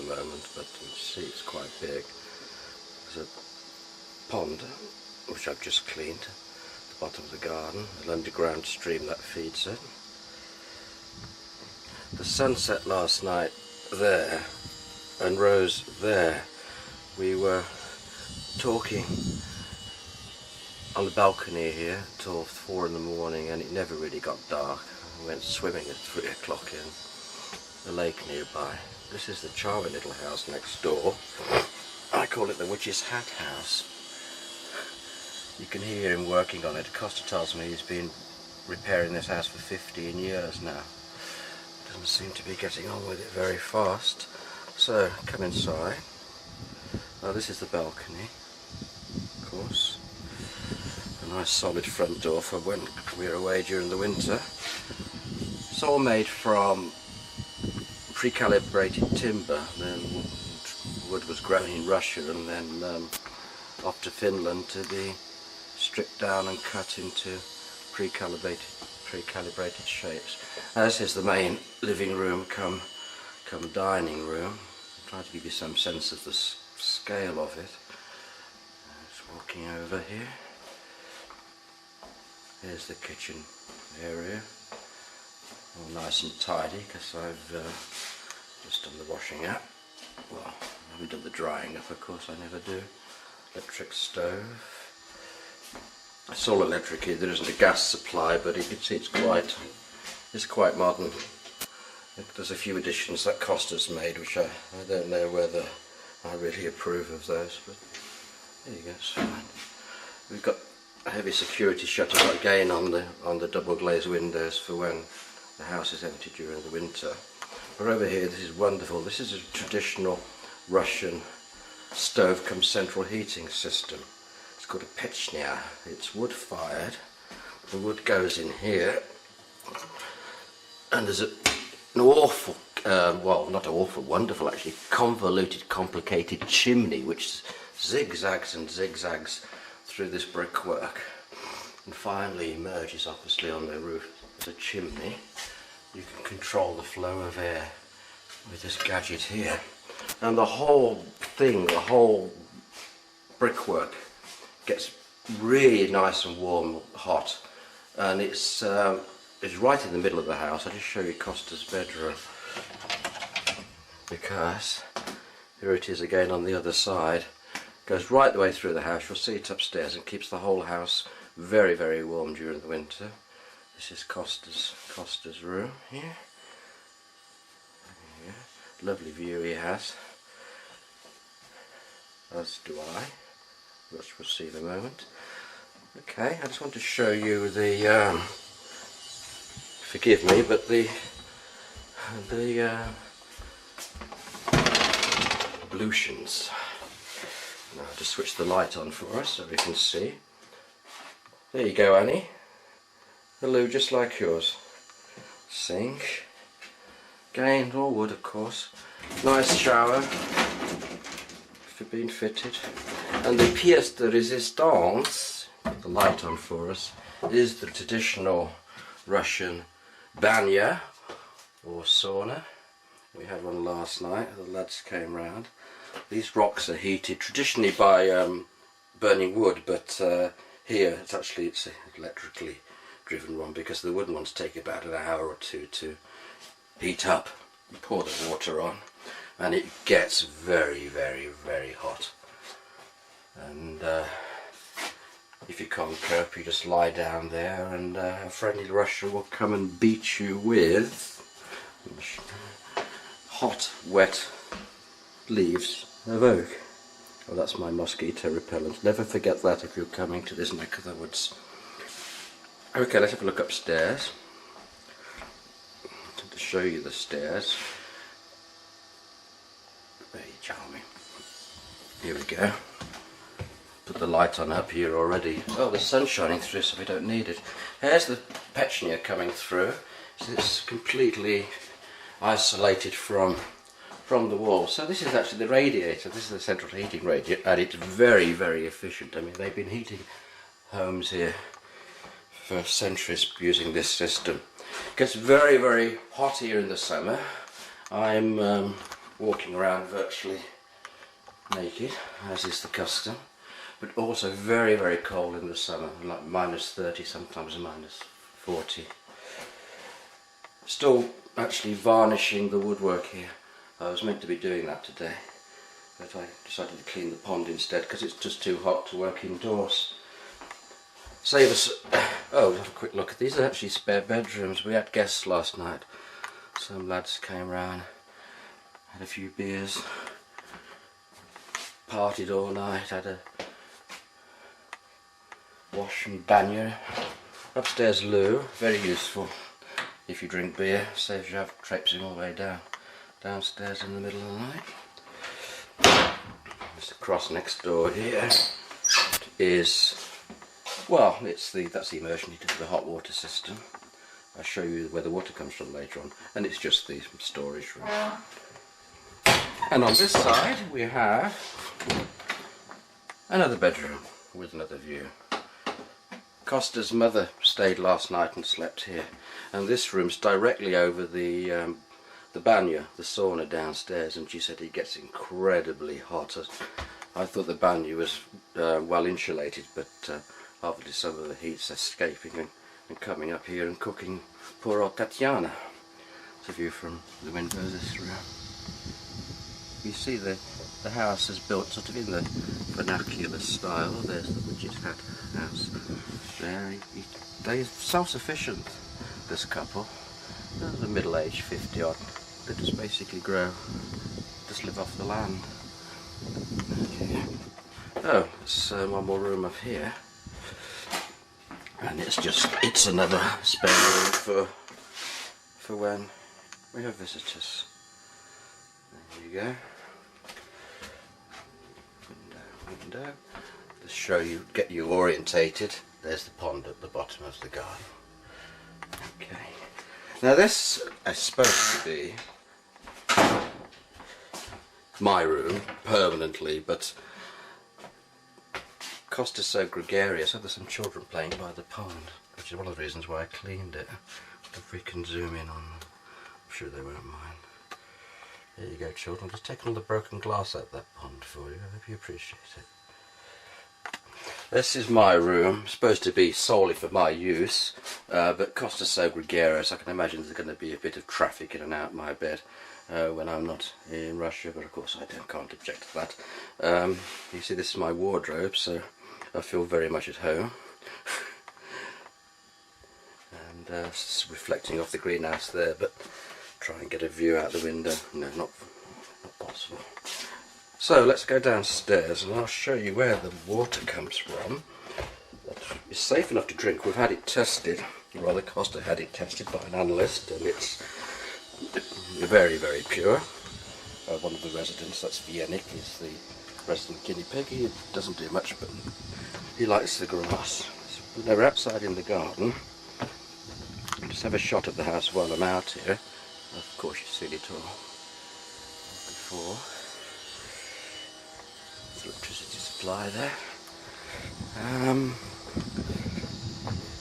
moment, but you can see it's quite big. There's a pond, which I've just cleaned, at the bottom of the garden, an underground stream that feeds it. The sunset last night there and rose there. We were talking on the balcony here till 4 in the morning, and it never really got dark. We went swimming at 3 o'clock in the lake nearby. This is the charming little house next door. I call it the Witch's Hat House. You can hear him working on it. Costa tells me he's been repairing this house for 15 years now. Doesn't seem to be getting on with it very fast. So, come inside. Now this is the balcony, of course. A nice solid front door for when we're away during the winter. It's all made from pre-calibrated timber. Then wood was grown in Russia and then off to Finland to be stripped down and cut into pre-calibrated shapes. This is the main living room come dining room. Try to give you some sense of the scale of it. Just walking over here. Here's the kitchen area. All nice and tidy because I've just done the washing up. Well, I haven't done the drying up, of course, I never do. Electric stove. It's all electric here. There isn't a gas supply, but you can see it's quite modern. There's a few additions that Costa's made, which I don't know whether I really approve of those, but there you go, it's fine. We've got a heavy security shutter again on the double glazed windows for when the house is empty during the winter. But over here, this is wonderful. This is a traditional Russian stove cum central heating system. It's called a pechnya. It's wood fired. The wood goes in here, and there's an awful, well, not awful, wonderful actually, convoluted, complicated chimney which zigzags and zigzags through this brickwork and finally emerges obviously on the roof as a chimney. You can control the flow of air with this gadget here, and the whole thing, the whole brickwork gets really nice and warm, hot, and it's right in the middle of the house. I'll just show you Costa's bedroom, because here it is again on the other side. Goes right the way through the house. You'll see it upstairs and keeps the whole house very, very warm during the winter. This is Costa's room here. Lovely view he has, as do I, which we'll see in a moment. Okay, I just want to show you the forgive me, but the ablutions. Now I'll just switch the light on for us so we can see. There you go, Annie. The loo just like yours. Sink. Again, all wood, of course. Nice shower. Been fitted. And the pièce de résistance, put the light on for us, is the traditional Russian banya or sauna. We had one last night. The lads came round. These rocks are heated traditionally by burning wood, but here it's an electrically driven one because the wooden ones take about an hour or two to heat up. You pour the water on and it gets very, very, very hot. And if you can't cope, you just lie down there and a friendly Russian will come and beat you with hot, wet leaves of oak. Oh, that's my mosquito repellent. Never forget that if you're coming to this neck of the woods. Okay, let's have a look upstairs. To show you the stairs. Very charming. Here we go. Put the light on up here already. Oh, the sun's shining through, so we don't need it. Here's the pechnya coming through. So it's completely isolated from the wall. So this is actually the radiator. This is the central heating radiator, and it's very, very efficient. I mean, they've been heating homes here for centuries using this system. It gets very, very hot here in the summer. I'm walking around virtually naked, as is the custom, but also very, very cold in the summer, like -30, sometimes -40. Still actually varnishing the woodwork here. I was meant to be doing that today, but I decided to clean the pond instead because it's just too hot to work indoors. Save us. Oh, have a quick look. These are actually spare bedrooms. We had guests last night. Some lads came round, had a few beers, partied all night, had a wash and banyo. Upstairs loo, very useful if you drink beer, saves you have traipsing all the way downstairs in the middle of the night. Just across next door here is, well, that's the immersion heater for the hot water system. I'll show you where the water comes from later on, and it's just the storage room. And on this side we have another bedroom with another view. Costa's mother stayed last night and slept here, and this room's directly over the banyo, the sauna downstairs, and she said it gets incredibly hot. I thought the banyo was well insulated, but obviously some of the heat's escaping and coming up here and cooking poor old Tatiana. It's a view from the window of this room. You see the house is built sort of in the vernacular style. There's the widget hat house there. They're self-sufficient, this couple. They're the middle-aged, 50 odd. They just basically just live off the land. Okay. Oh, there's one more room up here. And it's another spare room for when we have visitors. There you go. Window. To show you, get you orientated. There's the pond at the bottom of the garden. Okay. Now this is supposed to be my room permanently, but Costa's so gregarious. So there's some children playing by the pond, which is one of the reasons why I cleaned it. If we can zoom in on them, I'm sure they won't mind. There you go, children. I've just taken all the broken glass out of that pond for you. I hope you appreciate it. This is my room, supposed to be solely for my use, but Costa's so gregarious, I can imagine there's going to be a bit of traffic in and out my bed when I'm not in Russia, but of course I can't object to that. You see, this is my wardrobe, so I feel very much at home. And it's reflecting off the greenhouse there, but try and get a view out the window. No, not possible. So let's go downstairs and I'll show you where the water comes from. It's safe enough to drink. We've had it tested, or rather Costa had it tested by an analyst, and it's very, very pure. One of the residents, that's Viennik, is the resident guinea pig. He doesn't do much, but he likes the grass. So they're outside in the garden. I'll just have a shot of the house while I'm out here. Of course you've seen it all before. Electricity supply there.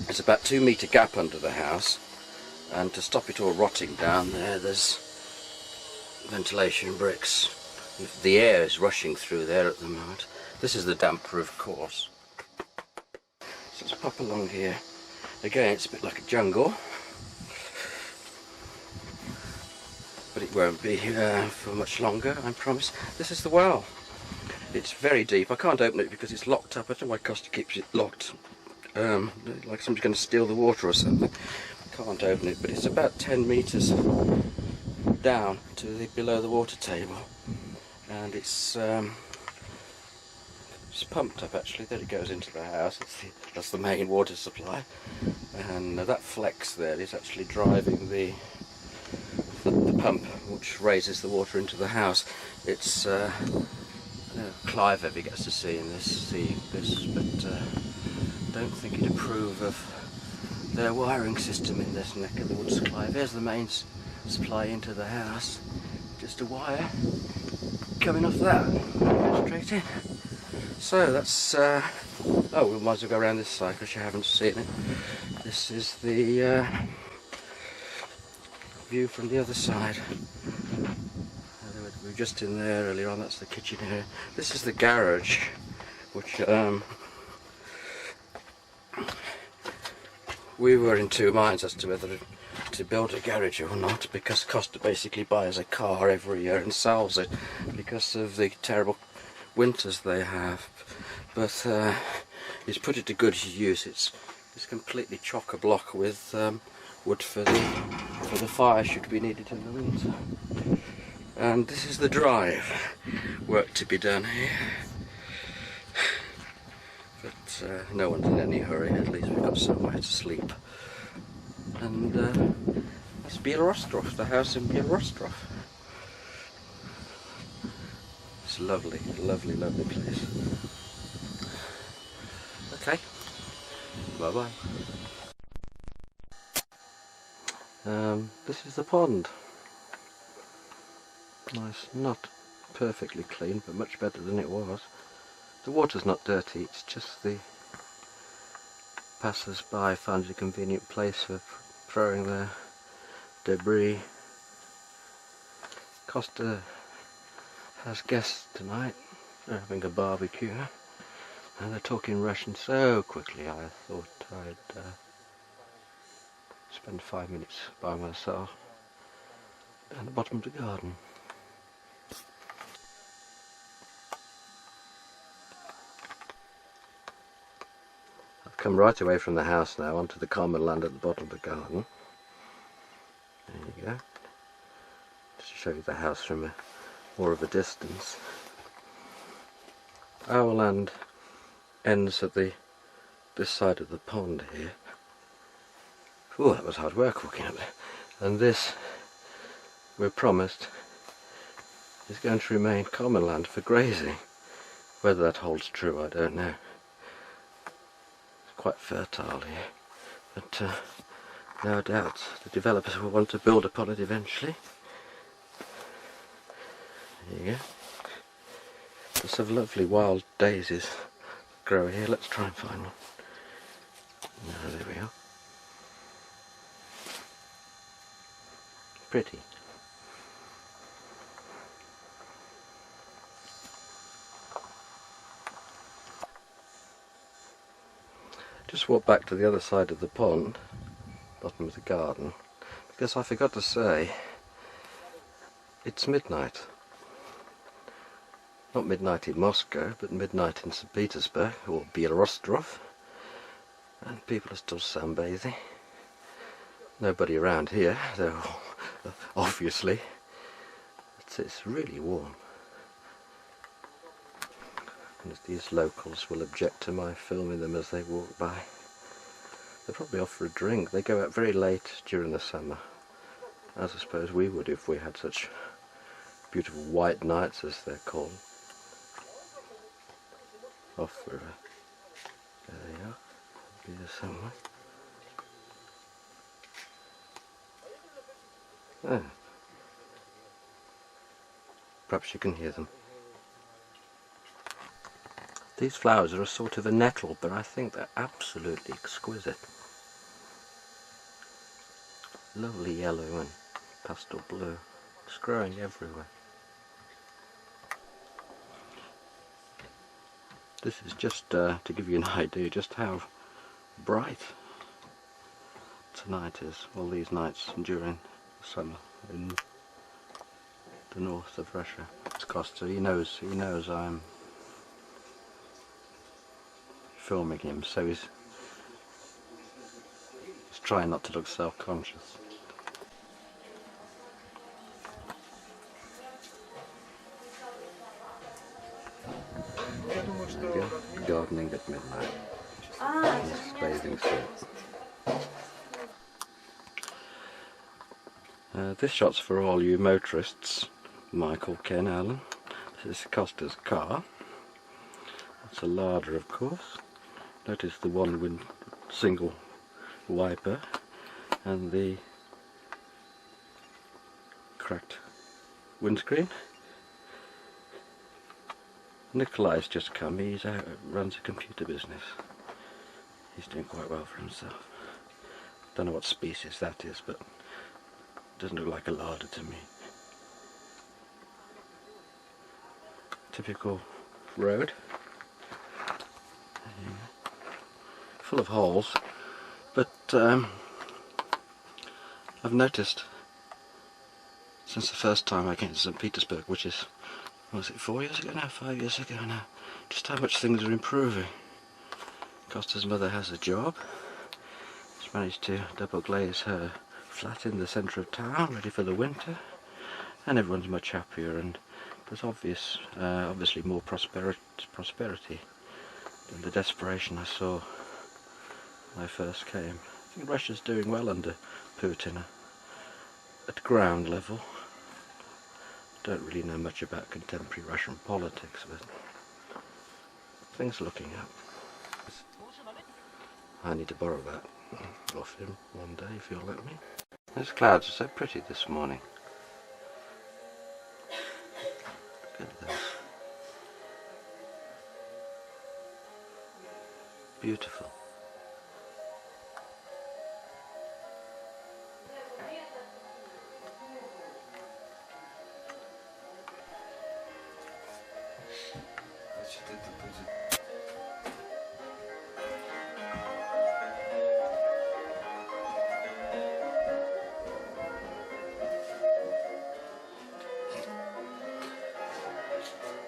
There's about 2 metre gap under the house, and to stop it all rotting down there's ventilation bricks. The air is rushing through there at the moment. This is the damper, of course. So let's pop along here. Again, it's a bit like a jungle, but it won't be for much longer, I promise. This is the well. It's very deep. I can't open it because it's locked up. I don't know why Costa keeps it locked. Like somebody's going to steal the water or something. Can't open it, but it's about 10 metres down to below the water table, and it's pumped up actually. There it goes into the house. That's the main water supply, and that flex there is actually driving the pump, which raises the water into the house. It's Clive ever gets to see this, but don't think he'd approve of their wiring system in this neck of the woods. Clive, there's the main supply into the house, just a wire coming off that, straight in. So that's oh, we might as well go around this side because you haven't seen it. This is the view from the other side. We were just in there earlier on. That's the kitchen here. This is the garage, which we were in two minds as to whether to build a garage or not, because Costa basically buys a car every year and sells it because of the terrible winters they have. But he's put it to good use. It's completely chock-a-block with wood for the fire should be needed in the winter. And this is the drive. Work to be done here. But no one's in any hurry. At least we've got somewhere to sleep. And that's Byeloostrov, the house in Byeloostrov. It's a lovely, lovely, lovely place. Okay, bye bye. This is the pond. Nice, not perfectly clean, but much better than it was. The water's not dirty, it's just the passers-by find it a convenient place for throwing their debris. Costa has guests tonight. They're having a barbecue, and they're talking Russian so quickly I thought I'd spend 5 minutes by myself down the bottom of the garden. I've come right away from the house now onto the common land at the bottom of the garden. There you go. Just to show you the house from more of a distance. Our land ends at this side of the pond here. Oh, that was hard work walking up there. And this, we're promised, is going to remain common land for grazing. Whether that holds true, I don't know. It's quite fertile here, but no doubt the developers will want to build upon it eventually. There you go. There's some lovely wild daisies grow here. Let's try and find one. No, there we are. Pretty. Just walk back to the other side of the pond, bottom of the garden, because I forgot to say it's midnight. Not midnight in Moscow, but midnight in Saint Petersburg, or Byeloostrov, and people are still sunbathing. Nobody around here, though, obviously. It's really warm. And these locals will object to my filming them as they walk by. They're probably off for a drink. They go out very late during the summer, as I suppose we would if we had such beautiful white nights, as they're called. Off for a... There they are. Be there somewhere. Ah. Perhaps you can hear them. These flowers are a sort of a nettle, but I think they're absolutely exquisite. Lovely yellow and pastel blue. It's growing everywhere. This is just to give you an idea just how bright tonight is, all these nights during the summer in the north of Russia. It's Costa, he knows I'm filming him, so he's trying not to look self-conscious. Gardening at midnight. Bathing suit. This shot's for all you motorists. Michael, Ken, Alan. This is Costa's car. It's a larder, of course. Notice the one single wiper and the cracked windscreen. Nikolai's just come. He's out, runs a computer business. He's doing quite well for himself. Don't know what species that is, but it doesn't look like a larder to me. typical road, full of holes, but I've noticed since the first time I came to Saint Petersburg, which is, was it 4 years ago now, 5 years ago now, just how much things are improving. Costa's mother has a job. She's managed to double glaze her flat in the centre of town, ready for the winter, and everyone's much happier, and there's obviously more prosperity than the desperation I saw when I first came. I think Russia's doing well under Putin at ground level. Don't really know much about contemporary Russian politics, but things are looking up. I need to borrow that off him one day if you'll let me. Those clouds are so pretty this morning. Look at this. Beautiful.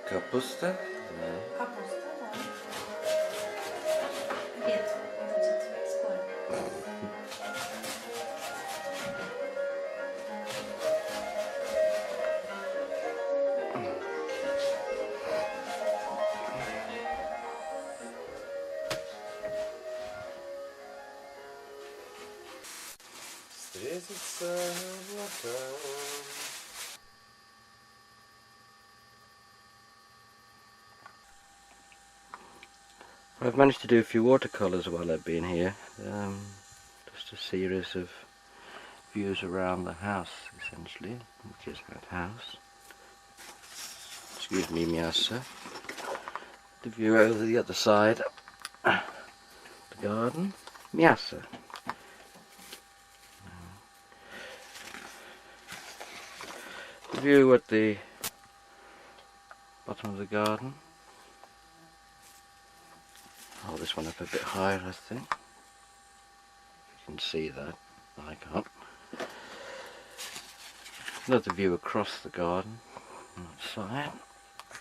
Kapusta? Капуста, да. Обед будет скоро. Встретиться I've managed to do a few watercolours while I've been here. Just a series of views around the house, essentially, which is that house. Excuse me, miasa. The view over the other side, the garden, miasa. The view at the bottom of the garden. Oh, this one up a bit higher, I think. You can see that. I can't. Another view across the garden on that side.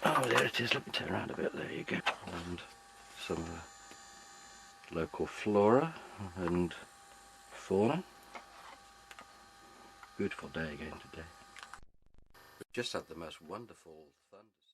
Oh, there it is. Let me turn around a bit. There you go. And some of the local flora and fauna. Beautiful day again today. We've just had the most wonderful thunder.